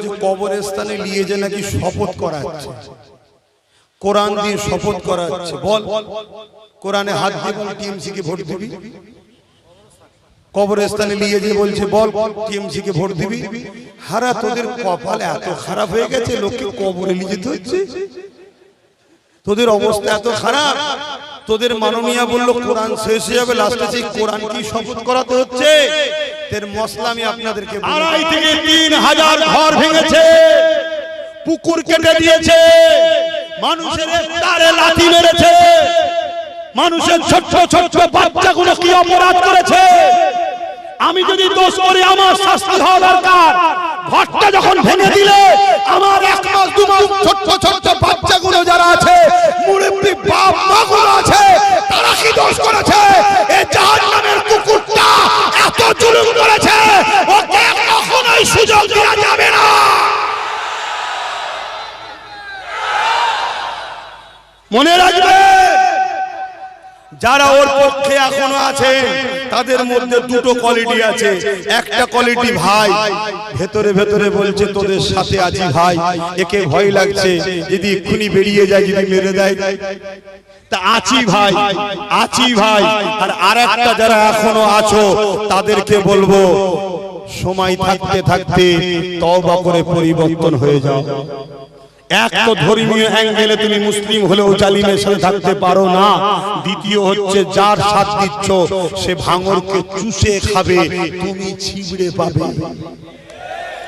বলছে কবরস্থানে নিয়ে যে নাকি শপথ করাচ্ছে, কোরআন দিয়ে শপথ করাচ্ছে। বল কোরআনে হাত দিয়ে বল টিএমসি কে ভোট দিবি। কবরস্থানে নিয়ে যে বলছে বল টিএমসি কে ভোট দিবি। হারা তোদের কপাল এত খারাপ হয়ে গেছে, লোককে কবরে নিয়ে যেতে হচ্ছে। তোদের অবস্থা এত খারাপ, তোদের মাননীয় বললো কোরআন শেষ হয়ে যাবে, লাস্টে সেই কোরআন কি শপথ করাতে হচ্ছে। এর মশলা আমি আপনাদেরকে 2.5 থেকে 3,000 ঘর ভেঙেছে, পুকুর কেটে দিয়েছে, মানুষের ইফতারে লাথি মেরেছে, মানুষের ছোট ছোট বাচ্চাগুলো কি অপরাধ করেছে। আমি যদি দোষ করি আমার শাস্তি হওয়া দরকার। ঘরটা যখন ভেঙে দিলে আমার 1 মাস 2 মাস ছোট ছোট বাচ্চাগুলো যারা আছে, মুরব্বি বাপ মাগুলো আছে, তারা কি দোষ করেছে। এই জাহান্নামের কুকুরটা এত জুলুম করেছে, ওকে কখনোই সুযোগ দেওয়া যাবে না। মনে রাখবে, যারা ওর পক্ষে এখনো আছে তাদের মধ্যে দুটো কোয়ালিটি আছে। একটা কোয়ালিটি ভাই ভেতরে ভেতরে বলছে তোদের সাথে আছি ভাই, একে ভয় লাগছে যদি এক্ষুনি বেরিয়ে যায়, যদি মেরে দেয়, তা আছি ভাই, আছি ভাই। আর আরেকটা যারা এখনো আছো তাদেরকে বলবো সময় থাকতে থাকতে তওবা করে পরিবর্তন হয়ে যাও। এক তো ধর্মীয় অ্যাঙ্গেলে তুমি মুসলিম হলেও জালিমের সাথে থাকতে পারো না। দ্বিতীয় হচ্ছে যার সাথ দিচ্ছ সে ভাঙরকে চুষে খাবে, তুমি ছিবড়ে পাবে।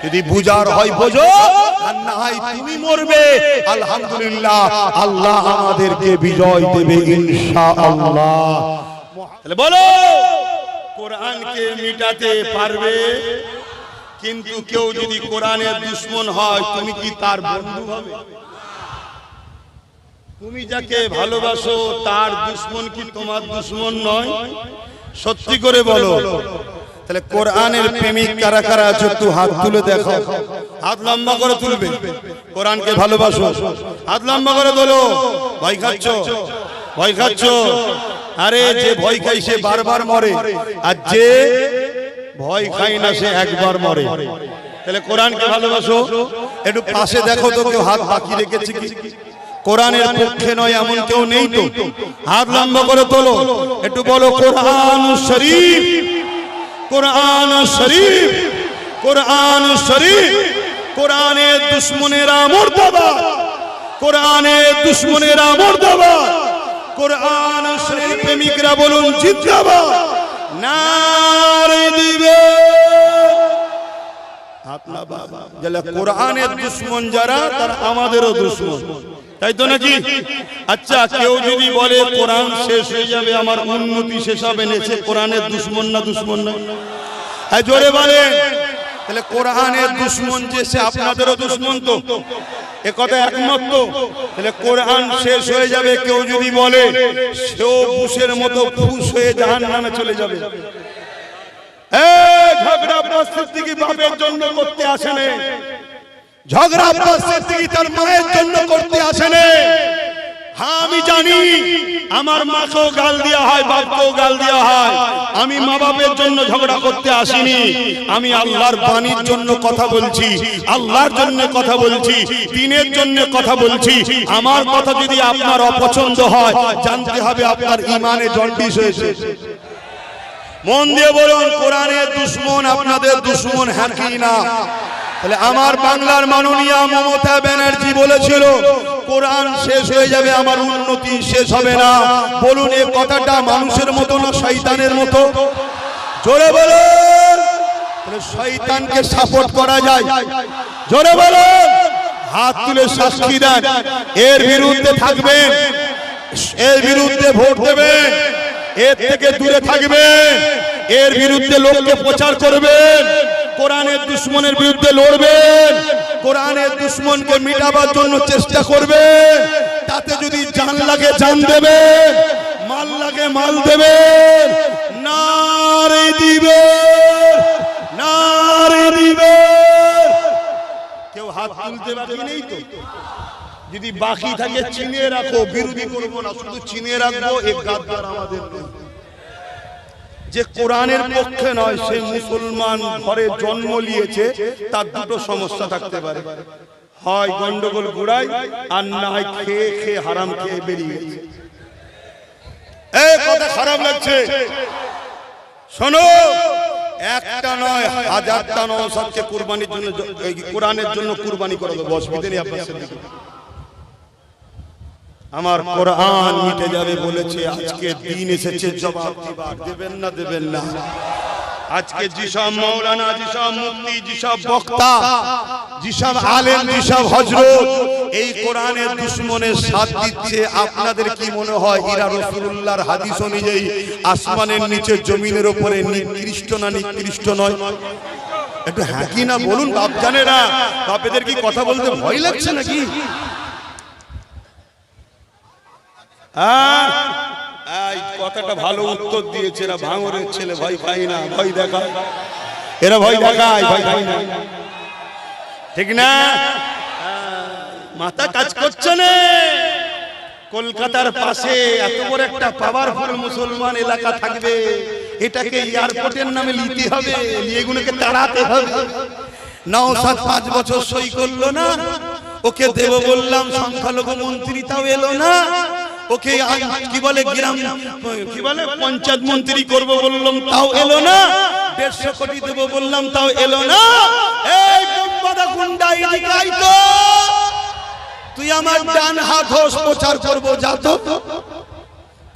যদি বুঝার হয় বোঝো, আর না হয় তুমি মরবে। আলহামদুলিল্লাহ, আল্লাহ আমাদেরকে বিজয় দেবে ইনশাআল্লাহ। তাহলে বলো, কোরআনকে মিটাতে পারবে? কিন্তু কেউ যদি কোরআনের দুশমন হয়, তুমি কি তার বন্ধু হবে? তুমি যাকে ভালোবাসো তার দুশমন কি তোমার দুশমন নয়? সত্যি করে বলো। তাহলে কোরআনের প্রেমিক কারা কারা আছো একটু হাত তুলে দেখো। হাত লম্বা করে তুলবে। কোরআনকে ভালোবাসো, হাত লম্বা করে তোলো। ভয় খাচ্ছ, ভয় খাচ্ছ? আরে যে ভয় খাই সে বারবার মরে, আর যে ভয় খাই না সে একবার মরে। তাহলে কোরআনকে ভালোবাসো। একটু পাশে দেখো তো কেউ হাত বাকি রেখেছে কি? কোরআনের পক্ষে নয় এমন কেউ নেই তো? হাত লম্বা করে তোলো, একটু বলো কোরআন শরীফ, কোরআন শরীফ, কোরআন শরীফ। কোরআনের দুশমনেরা মুর্দাবাদ, কোরআনের দুশমনেরা মুর্দাবাদ। কোরআন শরীফ প্রেমিকরা বলুন জিন্দাবাদ। নারে দিবে আপনার বাবা। যারা কোরআনের দুশমন যারা, তারা আমাদেরও দুশমন, তাই তো নাকি? আচ্ছা, কেউ যদি বলে কোরআন শেষ হয়ে যাবে, আমার উন্নতি শেষ হবে না, সে কোরআনের দুশমন না দুশমন না? হ্যাঁ, জোরে বলেন। তাহলে কোরআনের দুশমন যে সে আপনাদেরও দুশমন তো? এ কথা একমত তো? তাহলে কোরআন শেষ হয়ে যাবে কেউ যদি বলে, সেও বুশের মতো ফুস হয়ে জাহান্নামে চলে যাবে। ঝগড়া প্রস্তুতি কি বাপের জন্য করতে আসেনে, ঝগড়া প্রস্তুতি কি তার মায়ের জন্য করতে আসেনে। হ্যাঁ, আমি জানি আমার মাকেও গাল দেওয়া হয়, বাপকেও গাল দেওয়া হয়। আমি মা বাপের জন্য ঝগড়া করতে আসিনি, আমি আল্লাহর বাণীর জন্য কথা বলছি, আল্লাহর জন্য কথা বলছি, দ্বীনের জন্য কথা বলছি। আমার কথা যদি আপনার অপছন্দ হয়, জানতে হবে আপনার ঈমানে জন্ডিস হয়েছে। মন দিয়ে বলুন, কোরআনের দুশমন আপনাদের দুশমন, হ্যাঁ কি না? তাহলে আমার বাংলার মাননীয় মমতা ব্যানার্জি বলেছিল কোরআন শেষ হয়ে যাবে, আমার উন্নতি শেষ হবে না। বলুন, এই কথাটা মানুষের মতো না শয়তানের মতো? জোরে বলুন। তাহলে শয়তানকে সাপোর্ট করা যায়? জোরে বলুন। হাত তুলে সাক্ষী দেন, এর বিরুদ্ধে থাকবেন, এর বিরুদ্ধে ভোট দেবেন, এর থেকে দূরে থাকবেন, এর বিরুদ্ধে লোককে প্রচার করবেন, কোরআনের দুশমনের বিরুদ্ধে লড়বেন, কোরআনের দুশমনকে মিটাবার জন্য চেষ্টা করবেন। তাতে যদি জান লাগে জান দেবেন, মাল লাগে মাল দেবেন। নারে দিবেন, নারে দিবেন। কেউ হাত তুলতে বাকি নেই তো? যদি বাকি থাকে চিনিয়ে রাখো, বিরোধী করবো না, শুধু চিনিয়ে রাখবো। এক গাদ্দার আমাদের যে কোরআনের পক্ষে নয়, সে মুসলমান ঘরে জন্ম নিয়েছে, তার দুটো সমস্যা থাকতে পারে, হয় গন্ডগোল গুড়াই, আর না হয় খেয়ে খেয়ে হারাম খেয়ে বেরিয়ে গেছে। এই কথা খারাপ লাগছে, শোনো, একটা নয় হাজারটা নওশাদকে কুরবানির জন্য, কোরআনের জন্য কুরবানি করে দেবো, অসুবিধা নেই আপনার সাথে। আমার কোরআন মিটে যাবে বলেছে, আজকে দিন এসেছে, জবাব দেবেন না দেবেন না। আজকে যেসব মাওলানা, যেসব মুফতি, যেসব বক্তা, যেসব আলেম, যেসব হযরত এই কোরআনের দুশমনের সাথ দিচ্ছে, আপনাদের কি মনে হয় এরা রাসূলুল্লাহর হাদিস অনুযায়ী আসমানের নিচে জমিনের উপরে নিকৃষ্ট না নিকৃষ্ট নয়? একটু হ্যাঁ কি না বলুন, বাপ জানে না, বাপেদের কি কথা বলতে ভয় লাগছে নাকি? এই কথাটা ভালো উত্তর দিয়েছে, এরা ভাঙরের ছেলে, ভয় পায় না, ভয় দেখায়, এরা ভয় দেখায়, ভয় পায় না, ঠিক না? মাথা কাজ করছে না। কলকাতার পাশে এত বড় একটা পাওয়ারফুল মুসলমান এলাকা থাকবে, এটাকে এয়ারপোর্টের নামে নিতে হবে, এগুলোকে তাড়াতে হবে। নওশাদ 5 বছর সই করলো না, ওকে দেব বললাম সংখ্যালঘু মন্ত্রী, তাও এলো না। ওকে কি বলে গ্রাম, কি বলে পঞ্চায়েত মন্ত্রী করব বললাম, তাও এলো না। 150 কোটি দেব বললাম, তাও এলো না। এই গুম্বাদা গুন্ডা, এদিকে আই তো, তুই আমার ডান হাত হোস, প্রচার করব যা তো।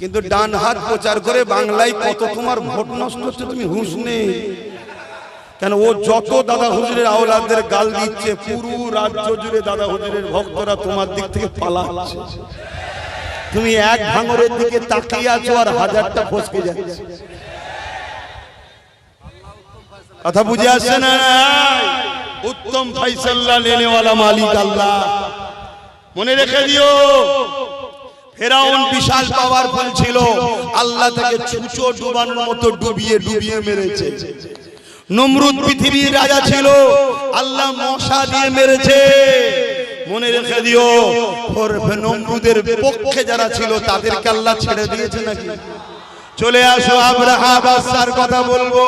কিন্তু ডান হাত প্রচার করে বাংলায় কত তোমার ভোট নষ্ট হচ্ছে, তুমি হুঁশ নেই কেন? ও যত দাদা হুজুরের আওলাদদের গাল দিচ্ছে, পুরো রাজ্য জুড়ে দাদা হুজুরের ভক্তরা তোমার দিক থেকে পালাচ্ছে। তুমি এক ভাঙরের দিকে তাকিয়ে আছো আর হাজারটা ফসকে যাচ্ছে। কথা বুঝে আসছে না? উত্তম ফয়সালা লেনেওয়ালা মালিক আল্লাহ, মনে রেখে দিও। ফেরাউন বিশাল পাওয়ারফুল ছিল, আল্লাহ তাকে ছুঁচো ডুবানোর মতো ডুবিয়ে ডুবিয়ে মেরেছে। নমরুদ পৃথিবীর রাজা ছিল, আল্লাহ মশা দিয়ে মেরেছে। মনে রেখে দিও, নমরুদের পক্ষে যারা ছিল তাদেরকে আল্লাহ ছেড়ে দিয়েছে নাকি? চলে আসো, আব্রাহা বাদশার কথা বলবো।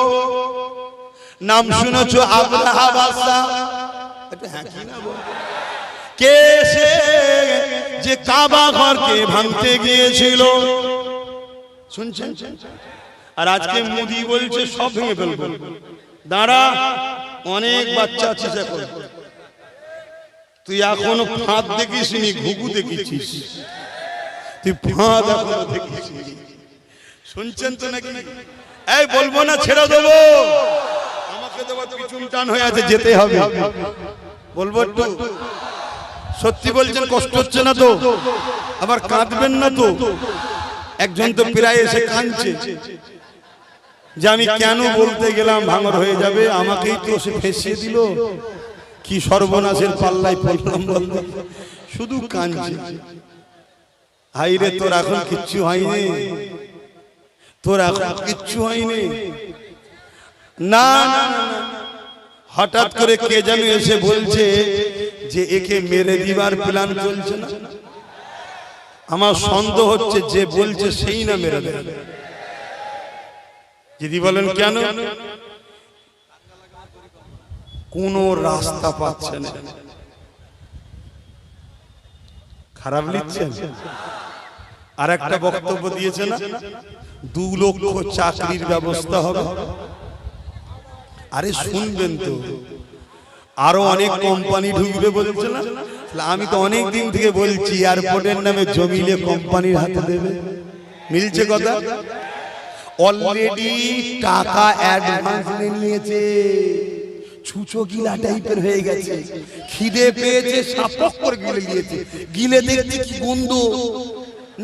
নাম শুনেছো আব্রাহা বাদশা? কে সে যে কাবা ঘরকে ভাঙতে গিয়েছিল, শুনছেন? আর আজকে মোদি বলছে সব ভেঙে ফেলবো। দাঁড়া, অনেক বাচ্চা আছিস এখন, তুই এখনো ফাঁদ দেখিস নি, ঘুঘু দেখেছিস, তুই ফাঁদ এখনো দেখিস নি। শুনছেন তো নাকি? এই বলবো না, ছেড়ে দেবো, আমাকে দেবো, পিছন টান হয়ে আছে, যেতে হবে। বলবো একটু, সত্যি বলছেন, কষ্ট হচ্ছে না তো? আবার কাঁদবেন না তো? একজন তো প্রায় এসে কাঁদছে যে আমি কেন বলতে গেলাম ভাঙর হয়ে যাবে, আমাকেই তো সে ফেঁসিয়ে দিল, কি সর্বনাশের পাল্লায় পড়লাম বলতে, শুধু কাঁদছে। হাইরে, তোর এখন কিচ্ছু হয়নি, তোর এখন কিচ্ছু হয়নি। না, হঠাৎ করে কে যেন এসে বলছে যে একে মেরে দিবার প্ল্যান চলছে না। আমার সন্দেহ হচ্ছে যে বলছে সেই না মেরে দেবে। যদি বলেন কেন? কোন রাস্তা পাচ্ছে না। খারাপ লিখছেন? আর একটা বক্তব্য দিয়েছে না, 2 লক্ষ চাকরির ব্যবস্থা হবে। আরে শুনবেন তো, আরো অনেক কোম্পানি ঢুকবে বলছে না? আমি তো অনেক দিন থেকে বলছি এয়ারপোর্টের নামে জমিলে কোম্পানির হাতে দেবে। মিলছে কথা? অলরেডি টাকা অ্যাডভান্স নিয়েছে, ছুঁচো গিলা টাইপের হয়ে গেছে, খিদে পেয়েছে, সাপক করে গিলে নিয়েছে। গিলে দেখছি কি গন্ধ,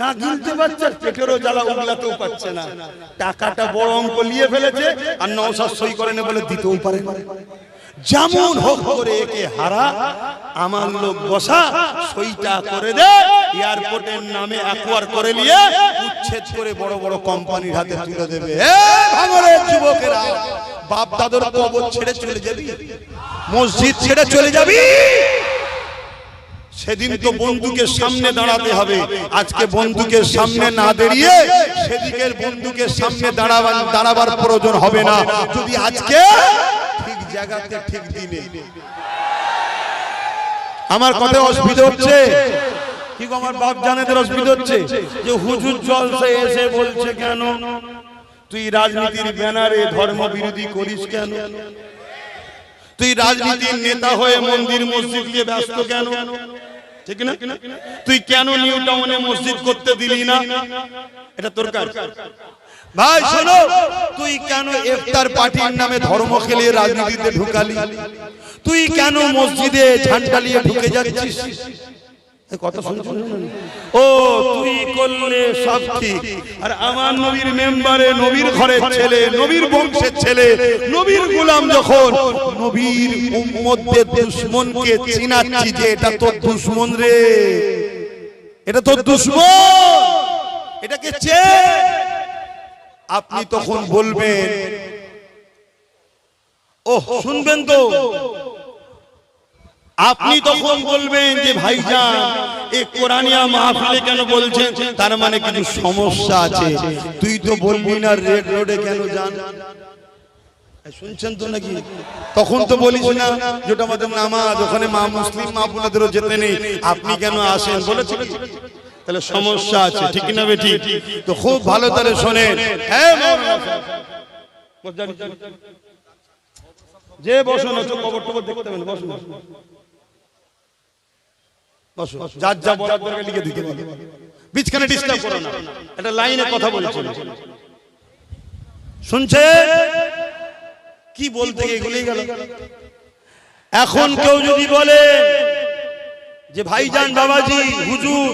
না গিলতে পারছে, পেটেরও জ্বালা, উগলাতেও পাচ্ছে না। টাকাটা বড় অঙ্ক নিয়ে ফেলেছে, আর নওশাদ সই করে না বলে দিতেও পারে না। যেমন হোক করে একে হারা, আমার লোক বসা, সইটা করে দে, এয়ারপোর্টের নামে অ্যাকোয়ার করে নিয়ে উচ্ছেদ করে বড় বড় কোম্পানির হাতে তুলে দেবে। ভাঙরের যুবকেরা, বাপ দাদুর কবর ছেড়ে চলে যাবি, মসজিদ ছেড়ে চলে যাবি, সেদিন তো বন্দুকের সামনে দাঁড়াতে হবে, আজকে বন্দুকের সামনে না দাঁড়িয়ে সেদিকের বন্দুকের সামনে দাঁড়াবার প্রয়োজন হবে না, যদি আজকে ঠিক জায়গাতে ঠিক দিনে। আমার কথা অসুবিধা হচ্ছে কি গো? আমার বাপ জানেদের অসুবিধা হচ্ছে যে হুজুর জলসে এসে বলছে কেন তুই রাজনীতির ব্যানারে ধর্ম বিরোধী করিস কেন? তুই রাজনীতির নেতা হয়ে মন্দির মসজিদ নিয়ে ব্যস্ত কেন? ঠিক না? তুই কেন নিউ টাউনে মসজিদ করতে দিলি না? এটা তোর কাজ। ভাই শোনো, তুই কেন ইফতার পার্টির নামে ধর্ম খেলে রাজনীতিতে ঢুকালি? তুই কেন মসজিদে ঝান্ডা নিয়ে ঢুকে যাচ্ছিস? কথা শুনছো? ও তুই করলে সব ঠিক, আর আমার নবীর মেম্বারে, নবীর ঘরের ছেলে, নবীর বংশের ছেলে, নবীর গোলাম যখন নবীর উম্মতদের দুশমনকে চিনাচ্ছি যে এটা তোর দুশমন রে, এটা তোর দুশমন, এটাকে চেন, আপনি তখন বলবেন, ও শুনবেন তো, আপনি তখন বলবেন যে ভাইজান এই কোরআনিয়া মাহফিলে কেন বলছেন, তার মানে কিছু সমস্যা আছে। তুই তো বলবি না রেড রোডে কেন যান, শুনছেন তো নাকি? তখন তো বলিস না যেটা আমাদের নামাজ, ওখানে মা মুসলিম মা বোনেদেরও যেতে নেই, আপনি কেন আসেন বলেছেন? তাহলে সমস্যা আছে, ঠিক না বেটি? তো খুব ভালো তাহলে শোনেন, যে বসুন কবর টবর দেখতে হবে, বসুন বসুন, যার যা বলার দরকার লিখে দিতে পারবে, বিচখানে ডিস্টার্ব করো না, একটা লাইনে কথা বলছেন, শুনছে কি বলতে গিয়ে এগুলোই গেল। এখন কেউ যদি বলে যে ভাইজান বাবাজি হুজুর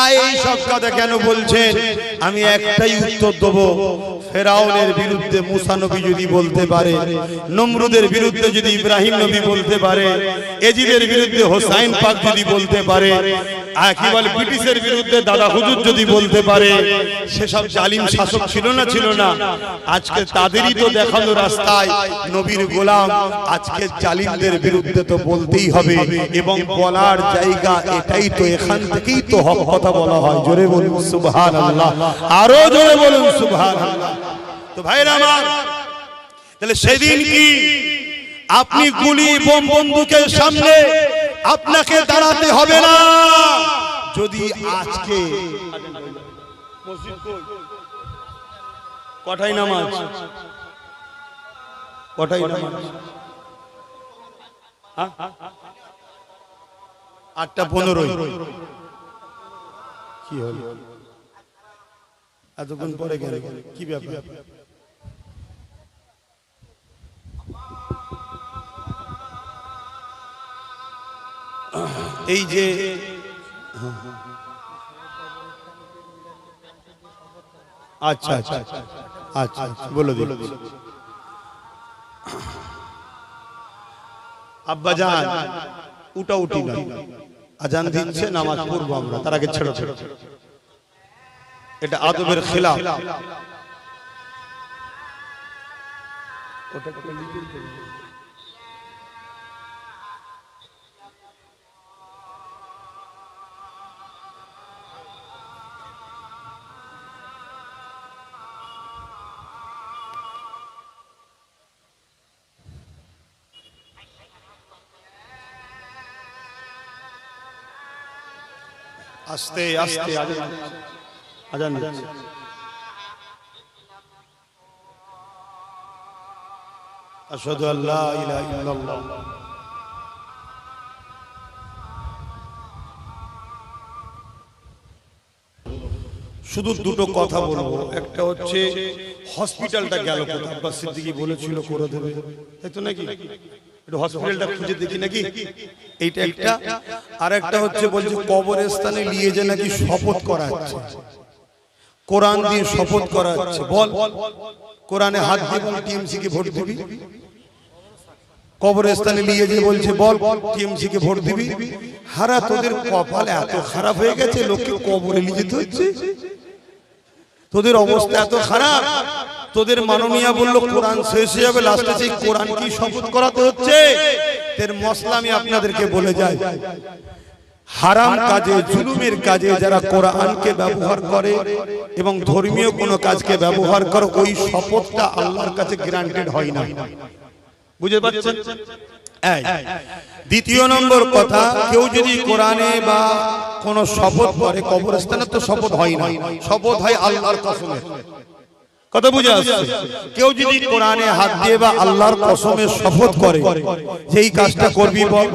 এই সব কথা কেন বলছেন, আমি একটাই উত্তর দেব, ফেরাউনের বিরুদ্ধে মুসা নবী যদি বলতে পারে, নমরুদের বিরুদ্ধে যদি ইব্রাহিম নবী বলতে পারে, এজিদের বিরুদ্ধে হোসাইন পাক যদি বলতে পারে, কি বলে ব্রিটিশের বিরুদ্ধে দাদা হুজুর যদি বলতে পারে, সেসব জালিম শাসক ছিল না ছিল না, আজকে তাদেরই তো দেখানো রাস্তায় নবীর গোলাম, আজকে জালিমদের বিরুদ্ধে তো বলতেই হবে, এবং বলার জায়গা এটাই তো, এখান থেকেই তো হক কথা বলা হয়। জোরে বলুন সুবহানাল্লাহ, আরো জোরে বলুন সুবহানাল্লাহ। তো ভাইরা আমার, তাহলে সেদিন কি আপনি গুলি বোম বন্দুকের সামনে আপনাকে দাঁড়াতে হবে না, যদি আজকে কটাই নামাজ, কটাই নামাজ 8:15, কি হলো এতক্ষণ পরে গেল, কি ব্যাপার? এই যে আচ্ছা আচ্ছা আচ্ছা বলো দিল আব্বা জান উঠা উঠি না, আজান দিচ্ছে, নামাজ পড়বো আমরা, তার আগে ছেড়ে ছেড়ে, এটা আদবের খেলাফ। আস্তে আস্তে আজান দিচ্ছে। আশহাদু আল্লা ইলাহা ইল্লাল্লাহ। শুধু দুটো কথা বলবো, একটা হচ্ছে হসপিটালটা গেল কোথায়, আব্বাস সিদ্দিকী বলেছিল করে দেবে, তাই তো নাকি? একটু হসপিটালটা খুঁজে দেখি নাকি, এইটা একটা। আর একটা হচ্ছে বলছে কবরস্থানে নিয়ে যে নাকি শপথ করা হচ্ছে, কোরআন দিয়ে শপথ করা হচ্ছে। বল কোরআনে হাত দিয়ে বল টিএমসি কে ভোট দিবি, কবরস্থানে নিয়ে যে বলছে বল টিএমসি কে ভোট দিবি। হারা তোদের কপাল এত খারাপ হয়ে গেছে, লোককে কবরে নিয়ে যেতে হচ্ছে, তোদের অবস্থা এত খারাপ। তোদের মাননীয় বললো কোরআন শেষ হয়ে যাবে, লাস্টে সেই কোরআন কি শপথ করাতে হচ্ছে। এর মশলা আমি আপনাদেরকে বলে যাই, হারাম কাজে, জুলুমের কাজে যারা কোরআনকে ব্যবহার করে এবং ধর্মীয় কোনো কাজকে ব্যবহার করে, ওই শপথটা আল্লাহর কাছে গ্যারান্টেড হয় না। বুঝতে পারছেন? দ্বিতীয় নম্বর কথা, কেউ যদি কোরআনে বা কোন শপথ করে, কবরস্থানে তো শপথ হয় না, শপথ হয় আল্লাহর কসমে। কথা বুঝে আসছে? কেউ যদি কোরআনে হাত দিয়ে বা আল্লাহর কসমে শপথ করে যে এই কাজটা করবি বল,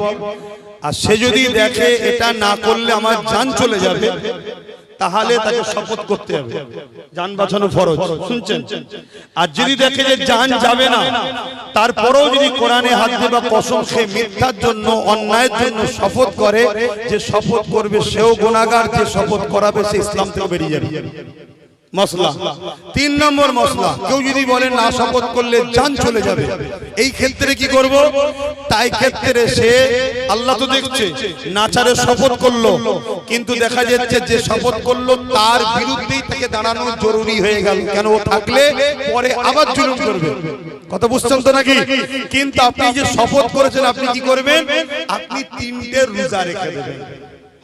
আর সে যদি দেখে এটা না করলে আমার জান চলে যাবে, তাহলে তাকে শপথ করতে হবে, জান বাঁচানো ফরজ। শুনছেন? আর যদি দেখে যে জান যাবে না, তারপরেও যদি কোরআনে হাত দিয়ে বা কসম খেয়ে মিথ্যার জন্য, অন্যায়ের জন্য শপথ করে, যে শপথ করবে সেও গুনাহগার, যে শপথ করাবে সে ইসলাম থেকে বেরিয়ে যাবে। মসলা। 3 নম্বর মসলা, কেউ যদি বলে না শপথ করলে জান চলে যাবে, এই ক্ষেত্রে কি করব? তাই ক্ষেত্রে সে, আল্লাহ তো দেখছে, নাচারে শপথ করলো, কিন্তু দেখা যাচ্ছে যে শপথ করলো তার বিরুদ্ধেই তাকে দাঁড়ানো জরুরি হয়ে গেল। কেন? ও থাকলে পরে আবার জুলুম করবে। কথা বুঝছেন তো নাকি? কিন্তু আপনি যে শপথ করেছেন, আপনি কি করবেন? আপনি 3টে রোজা রেখে দেবেন,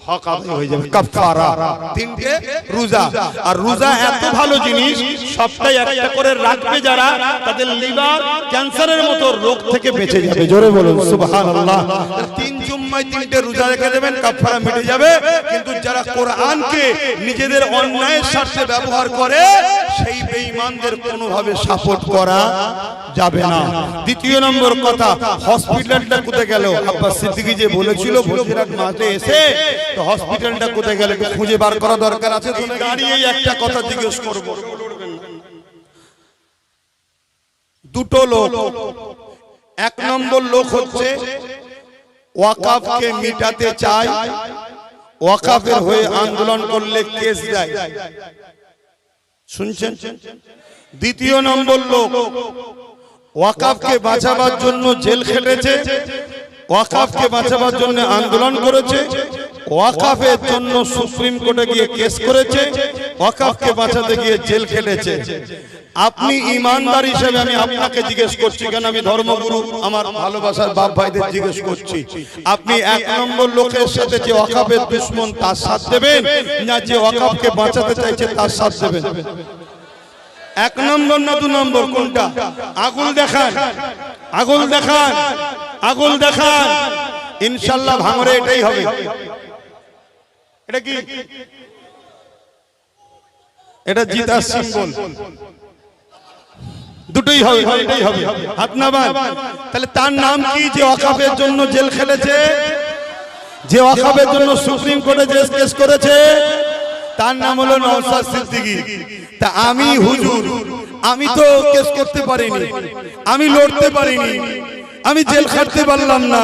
হক আদায় হয়ে যাবে, কাফারা। 3টে রোজা। আর রোজা এত ভালো জিনিস, সপ্তাহে একটা করে রাখবে যারা, তাদের লিভার ক্যান্সারের মতো রোগ থেকে বেঁচে যাবে। জোরে বলুন সুবহানাল্লাহ। 3 জুম্মায় 3টে রোজা রেখে দেবেন, কাফারা মিটে যাবে। কিন্তু যারা কোরআনকে নিজেদের অন্যায়ের স্বার্থে ব্যবহার করে, সেই বেঈমানদের কোনোভাবে সাপোর্ট করা যাবে না। দ্বিতীয় নম্বর কথা, হসপিটালটা কোথায় গেল? আব্বাস সিদ্দিকী যে বলেছিল বসিরহাট মাঠে এসে, তো হসপিটালটা কোথায় গেল খুঁজে বার করা দরকার আছে। তো দাঁড়িয়ে একটা কথা জিজ্ঞেস করব, দুটো লোক। 1 নম্বর লোক হচ্ছে ওয়াকাফকে মিটাতে চায়, ওয়াকাফের হয়ে আন্দোলন করলে কেস দেয়। শুনছেন? দ্বিতীয় নম্বর লোক ওয়াকাফকে বাঁচাবার জন্য জেল খেটেছে, ওয়াকাফকে বাঁচাবার জন্য আন্দোলন করেছে, ওয়াকাফের জন্য সুপ্রিম কোর্টে গিয়ে কেস করেছে, ওয়াকাফকে বাঁচাতে গিয়ে জেল খেটেছে। আপনি ইমানদার হিসেবে আমি আপনাকে জিজ্ঞেস করছি, কেন আমি ধর্মগুরু আমার ভালোবাসার বাপ ভাইদের জিজ্ঞেস করছি, আপনি 1 নম্বর লোকের সাথে যে ওয়াকাফের দুশমন তার সাথ দেবেন, না যে ওয়াকাফকে বাঁচাতে চাইছে তার সাথ দেবেন? 1 নম্বর না 2 নম্বর, কোনটা? আগুল দেখান, আগুল দেখান, আগুল দেখান। ইনশাআল্লাহ ভাঙরে এটাই হবে। এটা কি? এটা জিতার সিম্বল। দুটোই হবে, এটাই হবে। হাত নামান। তাহলে তার নাম কি যে ওয়াকাফের জন্য জেল খেলেছে, যে ওয়াকাফের জন্য সুপ্রিম কোর্টে কেস করেছে? তার নাম হলো নওশাদ সিদ্দিকী। তা আমি হুজুর, আমি তো কেস করতে পারিনি, আমি লড়তে পারিনি, আমি জেল খাটতে পারলাম না।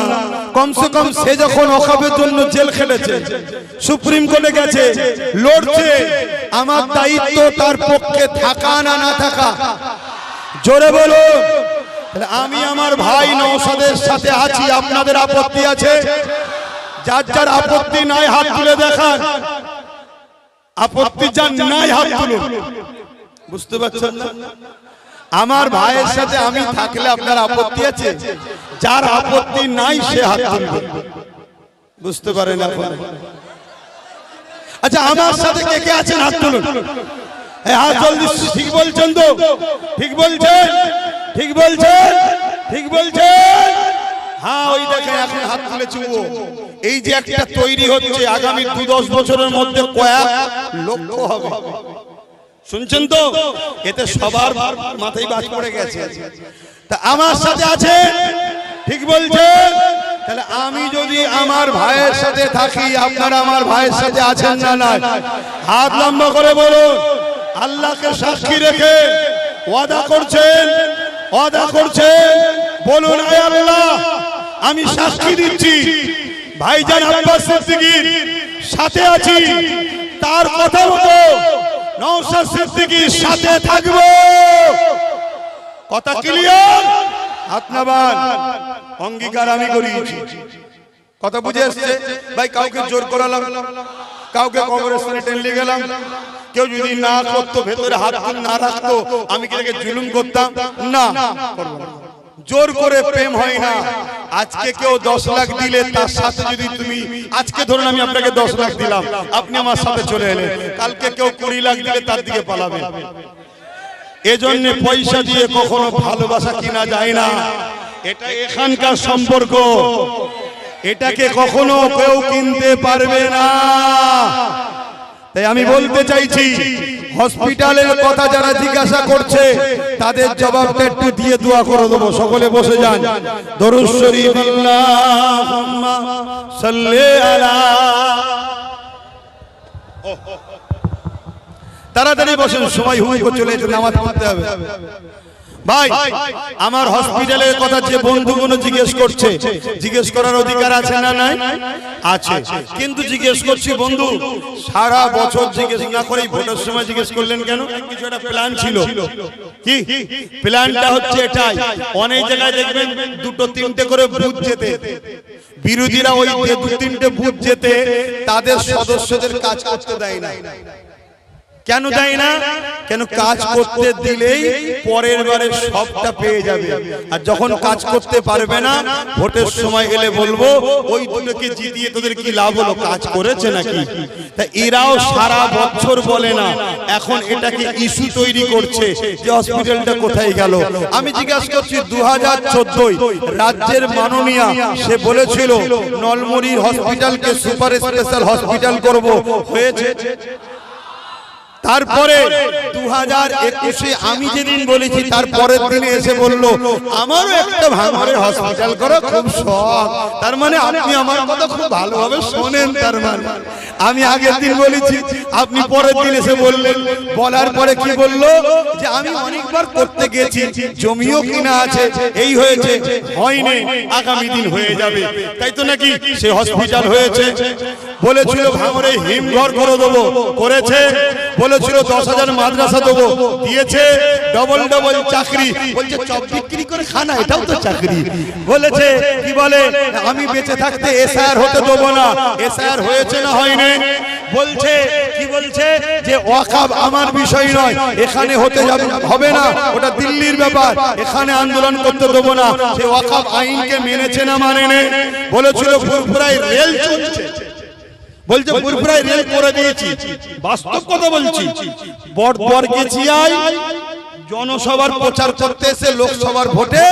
কমসে কম সে যখন ওয়াকাফের জন্য জেল খেটেছে, সুপ্রিম কোর্টে গেছে, লড়ছে, আমার দায়িত্ব তার পক্ষে থাকা না না থাকা। জোরে বলো। আমি আমার ভাই নওশাদের সাথে আছি। আপনাদের আপত্তি আছে? যার যার আপত্তি নাই হাত তুলে দেখান। আপত্তি যার নাই হাত তুলুন। বুঝতে পারছেন না? আমার ভাইয়ের সাথে আমি থাকলে আপনার আপত্তি আছে? যার আপত্তি নাই সে হাত তুলবে। বুঝতে পারেন এখন? আচ্ছা, আমার সাথে কে কে আছেন হাত তুলুন। হাত জলদি। ঠিক বলছেন তো? ঠিক বলছেন? ঠিক বলছেন? ঠিক বলছেন? হ্যাঁ, ওই দেখেন এখন হাত তুলেছে। এই যে একটা তৈরি হচ্ছে, আগামী 2-10 বছরের মধ্যে কয়েক লক্ষ হবে। শুনছেন তো? এতে সবার মাথায় বাজ পড়ে গেছে। তা আমার সাথে আছে? ঠিক বলছেন? তাহলে আমি যদি আমার ভাইয়ের সাথে থাকি, আপনারা আমার ভাইয়ের সাথে আছেন না নাই? হাত লম্বা করে বলুন। আল্লাহকে সাক্ষী রেখে ওয়াদা করছেন, ওয়াদা করছেন, বলুন আয় আল্লাহ, আমি সাক্ষী দিচ্ছি ভাইজান আব্বাস সিদ্দিকীর সাথে আছি, তার কথা মতো নওশাদ সিদ্দিকীর সাথে থাকবো। কথা ক্লিয়ার? হাত নামান। অঙ্গীকার আমি করিয়েছি। কথা বুঝে আসছে ভাই? কাউকে জোর করালাম, কাউকে কবরস্থানে টেনে গেলাম, কেউ যদি না করতো, ভেতরে হাত না রাখতো, আমি কি জুলুম করতাম? না, জোর করে প্রেম হয় না। আজকে কেউ 10 লাখ দিলে তার সাথে যদি তুমি, আজকে ধরুন আমি আপনাকে 10 লাখ দিলাম, আপনি আমার সাথে চলে এলেন, কালকে কেউ 20 লাখ দিলে তার দিকে পালাবেন। এজন্য পয়সা দিয়ে কখনো ভালোবাসা কিনা যায় না। এটা এখানকার সম্পর্ক, এটাকে কখনো কেউ কিনতে পারবে না। তাই আমি বলতে চাইছি, হসপিটালের কথা যারা জিজ্ঞাসা করছে তাদের জবাবটা একটু দিয়ে দোয়া করে দেবো। সকলে বসে যান। দরুদ শরীফ আল্লাহুম্মা সাল্লি আলা। তাড়াতাড়ি বসেন, সময় হুই করে চলে এসে নামাজ পড়তে হবে। ভাই, আমার হসপিটালের কথা যে বন্ধুগুলো জিজ্ঞেস করছে, জিজ্ঞেস করার অধিকার আছে না নাই? আছে। কিন্তু জিজ্ঞেস করছি বন্ধু, সারা বছর জিজ্ঞেস না করে ভোটের সময় জিজ্ঞেস করলেন কেন? কিছু একটা প্ল্যান ছিল। কি প্ল্যানটা হচ্ছে এটাই, অনেক জায়গায় দেখবেন 2-3টে করে বুথ যেতে, বিরোধীরা ওই 2-3টে বুথ যেতে তাদের সদস্যদের কাজ করতে দেয় না। কেন দেয় না? কেন কাজ করতে দিলেই পরের বারে সবটা পেয়ে যাবে, আর যখন কাজ করতে পারবে না ভোটের সময় এলে বলবো ওই দুটোকে জিতিয়ে তোদের কি লাভ হলো, কাজ করেছে নাকি? তা এরাও সারা বছর বলে না, এখন এটাকে ইস্যু তৈরি করছে যে হসপিটালটা কোথায় গেল। আমি জিজ্ঞাসা করছি 2014 রাজ্যের মাননীয়া সে বলেছিল নলমুড়ির হসপিটালকে সুপার স্পেশাল হসপিটাল করব, হয়েছে? তারপরে 2021 আমি যেদিন বলেছি তার পরের দিনে এসে বলল আমারও একটা ভাঙড়ের হসপিটাল করা খুব শখ। তার মানে আপনি আমার কথা খুব ভালোভাবে শোনেন। তার মানে আমি আগের দিন বলেছি, আপনি পরের দিন এসে বললেন। বলার পরে কি বললো যে আমি অনেকবার করতে গেছি, জমিও কিনা আছে, এই হয়েছে, হয়নি, আগামী দিন হয়ে যাবে। তাই তো নাকি? সে হসপিটাল হয়েছে। বলেছিল ভাঙড়ে হিমঘর করে দেবো, করেছে। বলেছিল 10,000 মাদ্রাসা দেবো, দিয়েছে। ডবল ডবল চাকরি, বলছে চপ বিক্রি করে খানা, এটাও তো চাকরি। বলেছে কি বলে আমি বেঁচে থাকতে এসআইআর হতে দেবো না, এসআইআর হয়েছে না হয়নি? বলছে কি বলছে যে ওয়াকফ আমার বিষয় নয়, এখানে হতে হবে না, ওটা দিল্লির ব্যাপার, এখানে আন্দোলন করতে দেবো না। সে ওয়াকফ আইনকে মেনেছে না মানেনি? বলেছিল ফুরফুরায় রেল চলছে, বলছে ফুরফুরায় রেল করে দিয়েছি। বাস্তব কথা বলছি, বরগেছিয়ায় জনসভার প্রচার করতে এসে লোকসভার ভোটে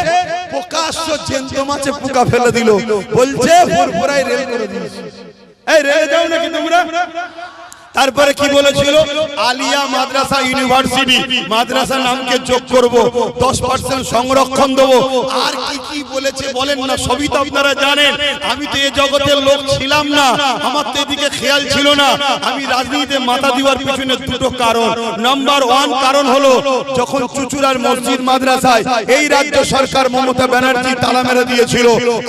প্রকাশ্য জ্যান্ত মাছে পোকা ফেলে দিল, বলছে ফুরফুরায় রেল করে দিয়েছি। এই রেলে যাও নাকি তোমরা? তারপরে কি বলেছিল আলিয়া মাদ্রাসা ইউনিভার্সিটি, মাদ্রাসা নামকে যোগ করব, 10% সংরক্ষণ দেবো, আর কি কি বলেছে বলেন না, সবই তো আপনারা জানেন। আমি তো এই জগতের লোক ছিলাম না, আমার তো এদিকে খেয়াল ছিল না। আমি রাজনীতিতে মাথা দেওয়ার পিছনে দুটো কারণ। নাম্বার 1 কারণ হলো যখন চুচুড়ার মসজিদ মাদ্রাসায় এই রাজ্য সরকার মমতা ব্যানার্জি তালা মেরে দিয়েছিল,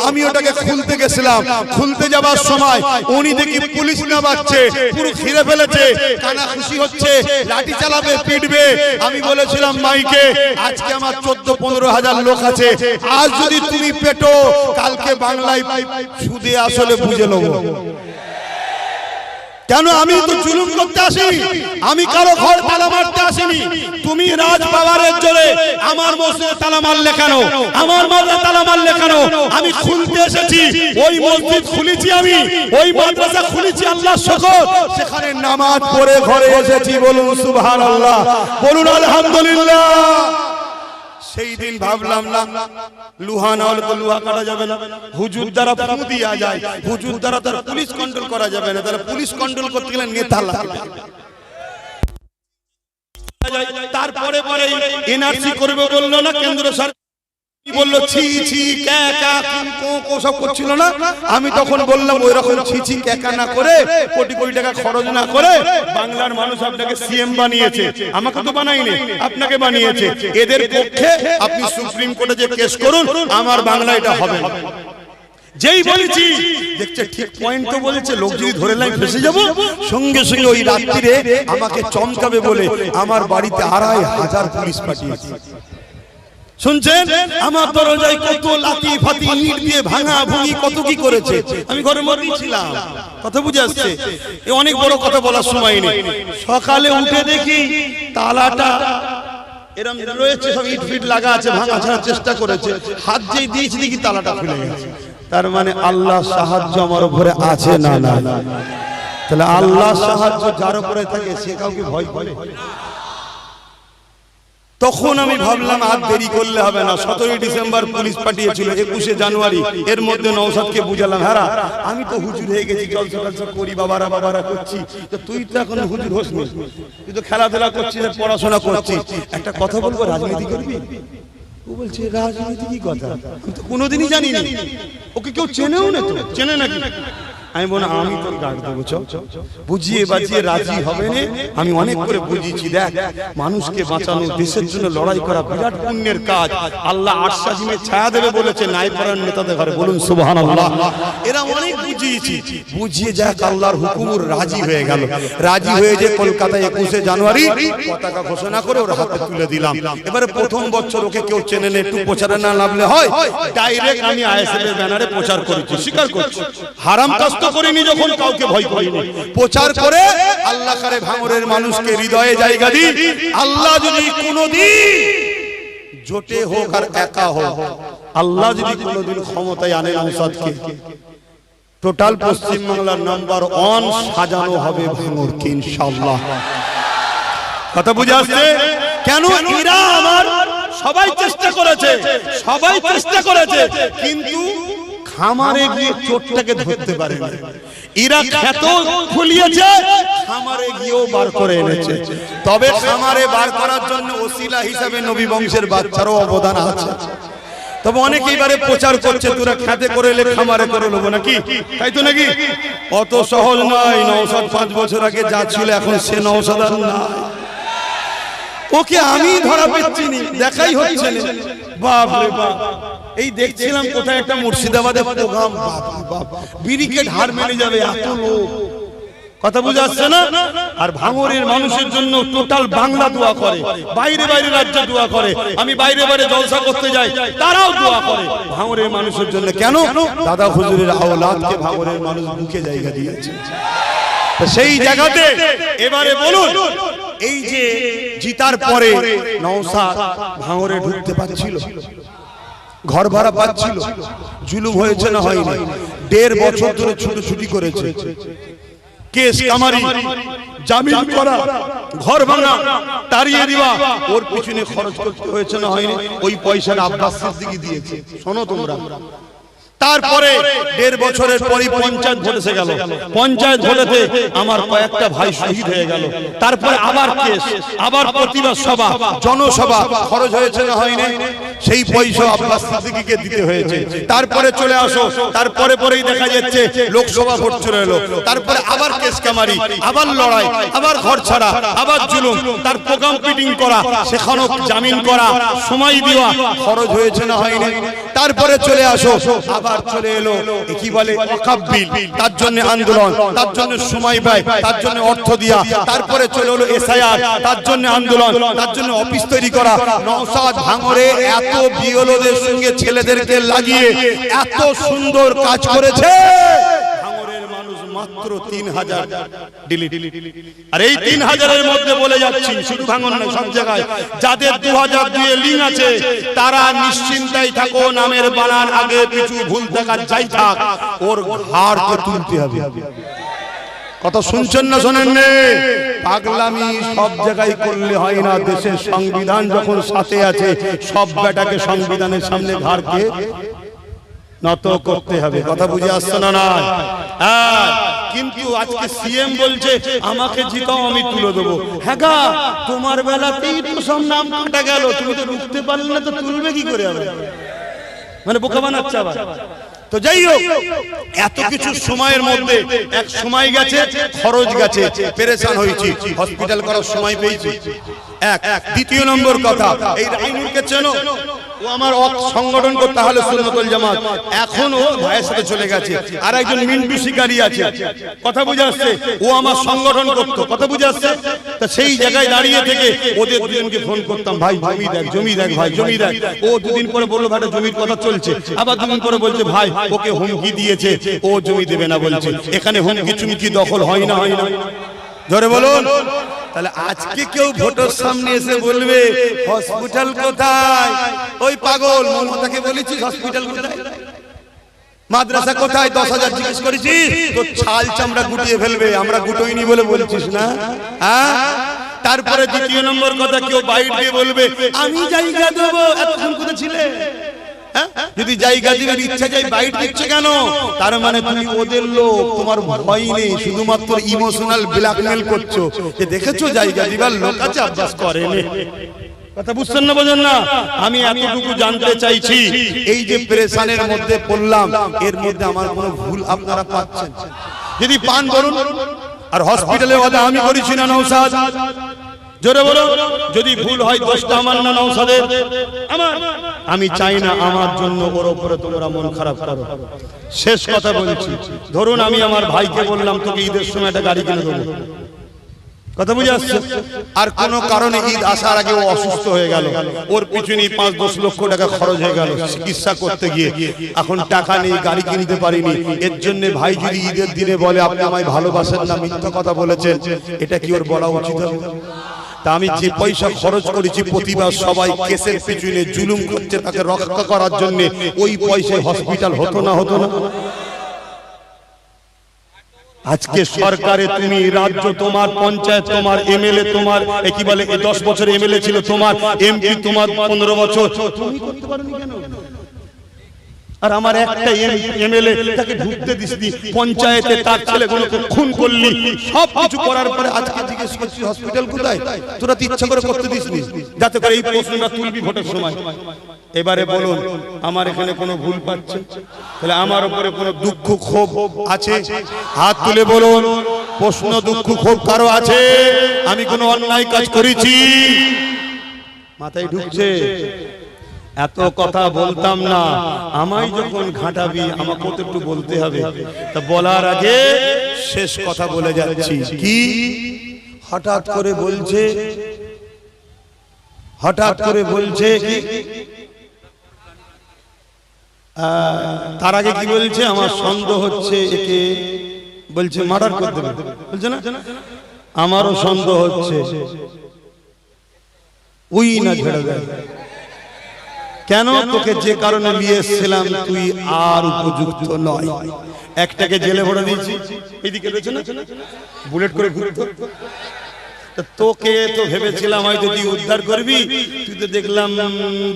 আমি ওটাকে খুলতে গেছিলাম। খুলতে যাবার সময় উনি দেখি পুলিশ না বাজছে, পুরো ঘিরে ফেলেছে, কানা খুশি হচ্ছে, লাঠি চালাবে, পিটবে। আমি বলেছিলাম মাইকে আজকে আমার 14-15 হাজার লোক আছে, আজ যদি তুমি পেটো কালকে বাংলায় সুদে আসলে বুঝে নেবো। কেন? আমি তো জুলুম করতে আসিনি, আমি কারো ঘর তালা মারতে আসিনি। তুমি রাজ পাওয়ারের জোরে আমার মসজিদে তালা মারলে কেন? আমার মাদ্রাসা তালা মারলে কেন? আমি খুলতে এসেছি, ওই মসজিদ খুলেছি, আমি ওই মাদ্রাসা খুলেছি, আল্লাহর শুকর। সেখানে নামাজ পড়ে ঘরে এসেছি। বলুন সুবহানাল্লাহ, বলুন আলহামদুলিল্লাহ। সেই দিন ভাবলাম না লুহা না হলে তো লুহা কাটা যাবে না, হুজুর দ্বারা ফু দিয়া যায়, হুজুর দ্বারা তার পুলিশ কন্ট্রোল করা যাবে না, তারা পুলিশ কন্ট্রোল করতে গেলে নেতা লাগবে। তারপরে পরে এনআরসি করবে বললো না কেন্দ্র সরকার, বললো ছি ছি ক্যাকা সব করছিল না। আমি তখন বললাম ওই রকম ছি ছি ক্যাকা না করে, কোটি কোটি টাকা খরচ না করে বাংলার মানুষ আপনাকে সিএম বানিয়েছে, আমাকে তো বানাইনি, আপনাকে বানিয়েছে। এদের পক্ষে আপনি সুপ্রিম কোর্টে যে কেস করুন, আমার বাংলা এটা হবে না। যেই বলেছি দেখছে ঠিক পয়েন্ট তো বলেছে, লোক যদি ধরে লাই ফেসে যাব, সঙ্গে সঙ্গে ওই রাত্রিরে আমাকে চমকাবে বলে আমার বাড়িতে 2,500 পুলিশ পাঠিয়েছে। শুনছেন আমার দরজায় কত লাঠি ফাতি ইট দিয়ে ভাঙা ভুঙি কত কি করেছে, আমি ঘরের মধ্যেই ছিলাম। কথা বুঝে আসছে? এ অনেক বড় কথা বলার সময় নেই। সকালে উঠে দেখি তালাটা এরম রয়েছে, সব ইট ফিট লাগা আছে, ভাঙা ছাড়ার চেষ্টা করেছে, হাত যেই দিয়েছি দেখি তালাটা খুলে গেছে। তার মানে আল্লাহ সাহায্য আমার উপরে আছে না? না। তাহলে আল্লাহ সাহায্য যার উপরে থাকে সে কাউকে ভয় করে? তখন আমি ভাবলাম আর দেরি করলে হবে না। 17 ডিসেম্বর পুলিশ পাঠিয়েছিল, 21শে জানুয়ারি এর মধ্যে নওশাদকে বুঝালাম, হ্যাঁ আমি তো হুজুর হয়ে গেছি, জলসা টলসা করি, বাবারা করছি, তো তুই তো এখন হুজুর হোস নি, তুই তো খেলাধুলা করছিস, পড়াশোনা করছিস, একটা কথা বলবো, রাজনীতি করবি? ও বলছে রাজনীতি কি কথা, আমি তো কোনোদিনই জানি না, ওকে কেউ চেনেও না, তো চেনে নাকি? আমি বলি আমি তোর গাড় দেবো, বুঝিয়ে বাজিয়ে রাজি হবে না। আমি অনেক করে বুঝিয়েছি, দেখ মানুষকে বাঁচানো, দেশের জন্য লড়াই করা বিরাট পুণ্যের কাজ, আল্লাহ আরশ আজিমে ছায়া দেবে বলেছে নাইপরান নেতাদের ঘরে, বলুন সুবহানাল্লাহ। এরা অনেক বুঝিয়েছি, বুঝিয়ে যাক আল্লাহর হুকুমুর রাজি হয়ে গেল। রাজি হয়ে যে কলকাতায় 21শে জানুয়ারি পতাকা ঘোষণা করে ওর হাতে তুলে দিলাম। এবারে প্রথম বছর ওকে কেউ চেনে না, একটু প্রচারে না নামলে হয়, ডাইরেক্ট আমি আইএসএফ এর ব্যানারে প্রচার করেছি, স্বীকার করছি, হারাম কাজ তো করিনি, যখন কাউকে ভয় করিনি, প্রচার করে আল্লাহ করে ভাঙরের মানুষকে হৃদয়ে জায়গা দিই। আল্লাহ যদি কোনোদিন জোটে হোক আর একা হোক, আল্লাহ যদি কোনোদিন ক্ষমতায় আনে নওশাদকে, টোটাল পশ্চিম বাংলার নাম্বার 1 সাজানো হবে ভাঙরকে ইনশাআল্লাহ। কথা বুঝে আসছে? কেন এরা আমার সবাই চেষ্টা করেছে, কিন্তু খামারে গিয়ে চোরটাকে ধরতে পারে না। এরা ক্ষেত খুলিয়েছে, খামারে গিয়েও বার করে এনেছে। তবে খামারে বার করার জন্য ওসিলা হিসাবে নবী বংশের বাচ্চারও অবদান আছে। তবে অনেকে এবারে প্রচার করছে তোরা খেতে করে এলে খামারে করে নেবো নাকি, তাই তো নাকি? অত সহজ নয়। নওশাদ 5 বছর আগে যা ছিল এখন সে নওশাদ আর না। ওকে আমি ধরা পেচ্ছি নি, দেখাই হচ্ছে না। বাপ রে বাপ, এই দেখছিলাম কোথায় একটা মুর্শিদাবাদের প্রোগ্রাম, ব্যারিকেড হার মেনে যাবে এত লোক। কথা বুঝে আসছে না? আর ভাঙরের মানুষের জন্য টোটাল বাংলা দোয়া করে, বাইরে রাজ্যে দোয়া করে। আমি বাইরে জলসা করতে যাই, তারাও দোয়া করে ভাঙরের মানুষের জন্য। কেন? দাদা হুজুরের আওলাদকে ভাঙরের মানুষ বুকে জায়গা দিয়েছে। সেই জায়গাতে এবারে বলুন, এই যে জিতার পরে নওশাদ ভাঙরে ঢুকতে পারছিল, ঘর ভাড়া পাচ্ছিল, জুলুম হয়েছে না হয়নি? 1.5 বছর ধরে ছুটি করেছে, কেস কামারি, জামিন করা, ঘর ভাঙা, তাড়িয়ে দেওয়া, ওর পিছনে খরচ করতে হয়েছে না হয়নি? ওই পয়সাটা আব্বাস সিদ্দিকী দিয়েছে। শোনো তোমরা, তারপরে 1.5 বছরের পরই পঞ্চায়েত ভোট এসে গেল। পঞ্চায়েত ভোটেতে আমার কয়েকটা ভাই শহীদ হয়ে গেল। তারপরে আবার কেস, আবার প্রতিবাদ সভা, জনসভা, খরচ হয়েছে না হয়নি? সেই পয়সা আব্বাস সিদ্দিকীকে দিতে হয়েছে। তারপরে চলে আসো, পরেই দেখা যাচ্ছে লোকসভা ভোট চলে এলো। তারপরে আবার কেস কামারি, আবার লড়াই, আবার ঘর ছাড়া, আবার জুলুম, তার প্রোগ্রাম পিটিং করা, সেখানেও জামিন করা, সময় দেওয়া, খরচ হয়েছে না হয়নি? তারপরে চলে আসো, আবার চলে এলো কি বলে ওয়াকফ বিল, তার জন্য আন্দোলন, তার জন্য সময় ব্যয়, তার জন্য অর্থ দিয়া। তারপরে চলে এলো এসআইআর, তার জন্য আন্দোলন, তার জন্য অফিস তৈরি করা। নওশাদ ভাঙরে এত বিএলওদের সঙ্গে ছেলেদেরকে লাগিয়ে এত সুন্দর কাজ করেছে, ভাঙরের মানুষ মাত্র 3000 ডিলিট। আর এই 3000-এর মধ্যে বলে যাচ্ছি, শুধু ভাঙন না, সব জায়গায় যাদের 2000 দিয়ে লিঙ্ক আছে তারা নিশ্চিন্তায় থাকো, নামের বানান আগে পিছু ভুল থাকার যাই থাক, ওর ঘাড়কে তুলতে হবে। কথা শুনছেন না শোনেন নে? পাগলামি সব জায়গায় করলে হয় না। দেশের সংবিধান যখন সাথে আছে, সব বেটাকে সংবিধানের সামনে ঘাড়কে নত করতে হবে। কথা বুঝে আসছে না? না, কিন্তু আজকে সিএম বলছে আমাকে জিতাও, আমি তুলে দেবো। হ্যাঁ গা, তোমার বেলাতেই তো সব নাম কাটা গেল, তুমি তো রুখতে পারলে না, তো তুলবে কি করে? মানে বোকা বানাচ্ছে আবার। তো যাই হোক, এত কিছু সময়ের মধ্যে এক সময় গেছে, খরচ গেছে, পেরেশান হয়েছি, হসপিটাল করার সময় পেয়েছি। দ্বিতীয় নম্বর কথা, এই রাইনুরকে চেনো? ও আমার সংগঠন করতে হলে সুন্নতুল জামাত, এখন ও ভাইয়ের সাথে চলে গেছে। আর একজন মিন্টু শিকারি আছে, কথা বুঝে আসছে, ও আমার সংগঠন করতো। কথা বুঝে আসছে? তা সেই জায়গায় দাঁড়িয়ে থেকে ওদের দুজনকে ফোন করতাম, ভাই জমি দেখ ভাই জমি দেখ। ও দুদিন পরে বললো ভাই জমির কথা চলছে, আবার দুদিন পরে বলছে ভাই ওকে হুমকি দিয়েছে, ও জমি দেবে না বলছে। এখানে হুমকি চুমকি দখল হয় না? জোরে বলুন। তাহলে আজকে কেউ ভোটের সামনে এসে বলবে হসপিটাল কোথায়, ওই পাগল মমতাকে বলেছিস হসপিটাল কোথায়, মাদ্রাসা কোথায়, 10,000 জিজ্ঞেস করেছিস, তো ছাল চামড়া গুটিয়ে ফেলবে, আমরা গুটোইনি বলে বলছিস না। তারপরে দ্বিতীয় নম্বর কথা, কেউ বাইট দিয়ে বলবে আমি জায়গা দেবো, এতক্ষণ কোথায় ছিলে? যদি জায়গা দিবেন ইচ্ছা যাই বাইট দিচ্ছে কেন? তার মানে তুমি ওদের লোক, তোমার ভয় নেই, শুধুমাত্র ইমোশনাল ব্ল্যাকমেল করছো যে দেখেছো জায়গা দিবার লোক আছে, আব্বাস করেনি। কথা বুঝছেন না, বোঝেন না? আমি এতটুকু জানতে চাইছি, এই যে প্রেসানের মধ্যে পড়লাম, এর মধ্যে আমার কোনো ভুল আপনারা পাচ্ছেন? যদি পান বলুন। আর হসপিটালে ওয়াদা আমি করেছি না নওশাদ? জোরে বলো। যদি ভুল হয় দোষটা আমার না নওশাদের? আমার। আমি চাই না আমার জন্য ওর উপরে তোমরা মন খারাপ করো। শেষ কথা বলছি, ধরুন আমি আমার ভাইকে বললাম তোকে ঈদের সময় একটা গাড়ি কিনে দেবো, কথা বুঝে আসছে? আর কোন কারণে ঈদ আসার আগে ও অসুস্থ হয়ে গেল, ওর পিছনে 5-10 লক্ষ টাকা খরচ হয়ে গেল চিকিৎসা করতে গিয়ে, এখন টাকা নেই, গাড়ি কিনতে পারিনি। এর জন্য ভাই যদি ঈদের দিনে বলে আপনি আমায় ভালোবাসেন না, মিথ্যা কথা বলেছেন, এটা কি ওর বলা উচিত হবে? তা আমি যে পয়সা খরচ করেছি প্রতিবার সবাই কেসের পিছনে জুলুম করছে, তাকে রক্ষা করার জন্য ওই পয়সায় হসপিটাল হতো না, হতো না? আজকে সরকারে তুমি, রাজ্য তোমার, পঞ্চায়েত তোমার, এমএলএ তোমার, কি বলে 10 বছর এমএলএ ছিল তোমার, এমপি তোমার 15 বছর, তুমি করতে পারোনি কেন? আর আমার একটা এমএলএ তাকে ঢুকতে দিসনি, পঞ্চায়েতে তার ছেলেগুলোকে খুন করলি, সব কিছু করার পরে আজকে জিজ্ঞেস করছি হসপিটাল কোথায়? তোরা তো ইচ্ছা করে করতে দিসনি, যাতে করে এই প্রশ্নটা তুলবি ভোটের সময়। এবারে বলুন আমার এখানে কোনো ভুল পাচ্ছে? তাহলে আমার উপরে কোনো দুঃখ ক্ষোভ আছে? হাত তুলে বলুন, প্রশ্ন দুঃখ ক্ষোভ কারো আছে? আমি কোনো অন্যায় কাজ করেছি? মাথায় ঢুকছে? এত কথা বলতাম না, আমায় যখন ঘাটাবি আমাকে তো একটু বলতে হবে। তা বলার আগে শেষ কথা বলে যাচ্ছি, কি হঠাৎ করে বলছে, হঠাৎ করে বলছে তার আগে কি বলছে? আমার সন্দেহ হচ্ছে একে, বলছে মার্ডার করে দেবে, বলছে না? আমারও সন্দেহ হচ্ছে, ওই না ছেড়ে দেয়। কেন? তোকে যে কারণে নিয়ে এসেছিলাম তুই আর উপযুক্ত নয়। একটাকে জেলে ভরে দিয়েছি, এইদিকে রয়েছে না বুলেট করে ঘুরতো, তোকে তো ভেবেছিলাম হয়তো তুই উদ্ধার করবি, তুই তো দেখলাম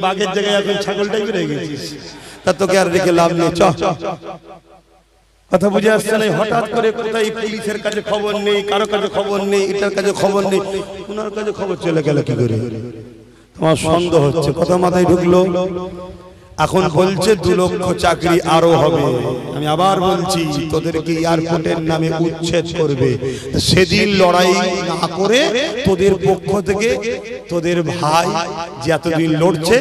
বাঘের জায়গায় এখন ছাগলটাই বেড়ে গেছিস, তা তোকে আর রেখে লাভ নেই, চ। কথা বুঝে আসছে না? হঠাৎ করে কোথায় পুলিশের কাছে খবর নেই, কারো কাছে খবর নেই, এটার কাছে খবর নেই, ওনার কাছে খবর চলে গেল কি করে? তোমার সন্দেহ হচ্ছে, কথা মাথায় ঢুকলো? এখন বলছে 2 লক্ষ চাকরি আরো হবে। আমি আবার বলছি, তোদেরকে এয়ারপোর্টের নামে উচ্ছেদ করবে। সেদিন লড়াই না করে তোদের পক্ষ থেকে তোদের ভাই যে এতদিন লড়ছে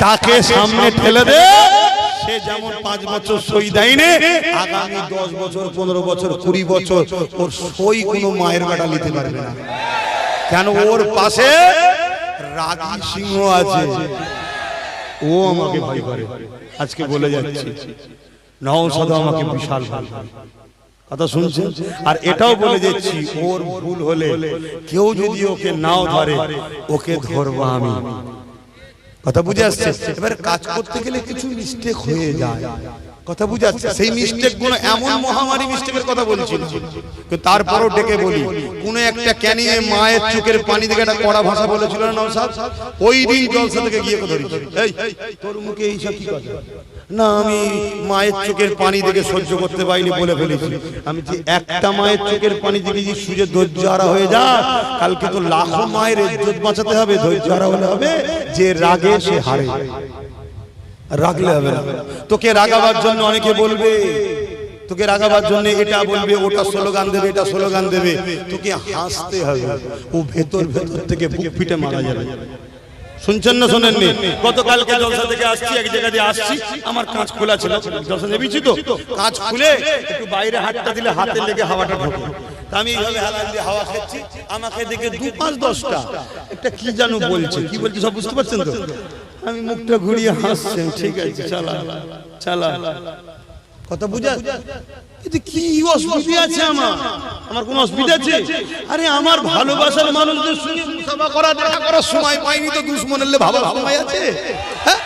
তাকে সামনে ঠেলে দে। সে যেমন 5 বছর সই দেয়নি, আগামী 10 বছর, 15 বছর, 20 বছর ওর সই কোনো মায়ের বেটা নিতে পারবে না। কেন? ওর পাশে রাগী সিংহ আছে, ও আমাকে ভয় করে। আজকে বলে যাচ্ছি, নওশাদ আমাকে বিশাল ভালো, কথা শুনছেন? আর এটাও বলে যাচ্ছি, ওর ভুল হলে কেউ যদি ওকে নাও ধরে, ওকে ধরবো আমি। কথা বুঝে আসছে? এবার কাজ করতে গেলে কিছু মিস্টেক হয়ে যায়, কথা বুঝে আসছে? সেই মিস্টেক গুলো এমন মহামারী মিস্টেকের কথা বলছি, তারপরও ডেকে বলি, কোন একটা ক্যানিয়ে মায়ের চোখের পানি থেকে একটা কড়া ভাষা বলেছিল না নওশাদ, ওই দিন জলসা থেকে গিয়ে ধরেছি, এই তোর মুখে এইসব কি কথা? না আমি মায়ের চোখের পানি দেখে সহ্য করতে পারিনি বলে ফেলেছি। আমি যে একটা মায়ের চোখের পানি দেখে যে সুযোগ ধৈর্য হারা হয়ে যা, কালকে তো লাখো মায়ের ইজ্জত বাঁচাতে হবে, ধৈর্য হারা হলে হবে? যে রাগে সে হারে, রাগলে হবে না। তোকে রাগাবার জন্য অনেকে বলবে, তোকে রাগাবার জন্য এটা বলবে, ওটা স্লোগান দেবে, এটা স্লোগান দেবে, তোকে হাসতে হবে। ও ভেতর ভেতর থেকে বুক ফিটে মারা যাবে। শুনছেন না শোনেননি? গতকালকে জলসা থেকে আসছি, এক জায়গা দিয়ে আসছি, আমার কাঁচ খোলা ছিল, জলসা নেমেছি তো, কাঁচ খুলে একটু বাইরে হাতটা দিলে হাতে লেগে হাওয়াটা ঢোকে। আমি এইভাবে হালা দিয়ে হাওয়া খাচ্ছি, আমাকে দেখে 2-5-10টা একটা কি জানো বলছে, কি বলছে সব বুঝতে পারছেন তো? আমি মুখটা ঘুরিয়ে হাসছি, ঠিক আছে চালা চালা, কথা বুঝা? এতে কি অসুবিধা আছে? আমার কোন অসুবিধা আছে? আরে আমার ভালোবাসার মানুষদের সঙ্গে মুসাফা করা দেখা করার সময় পাইনি তো দুশ্মনের ভাবার সময় আছে? হ্যাঁ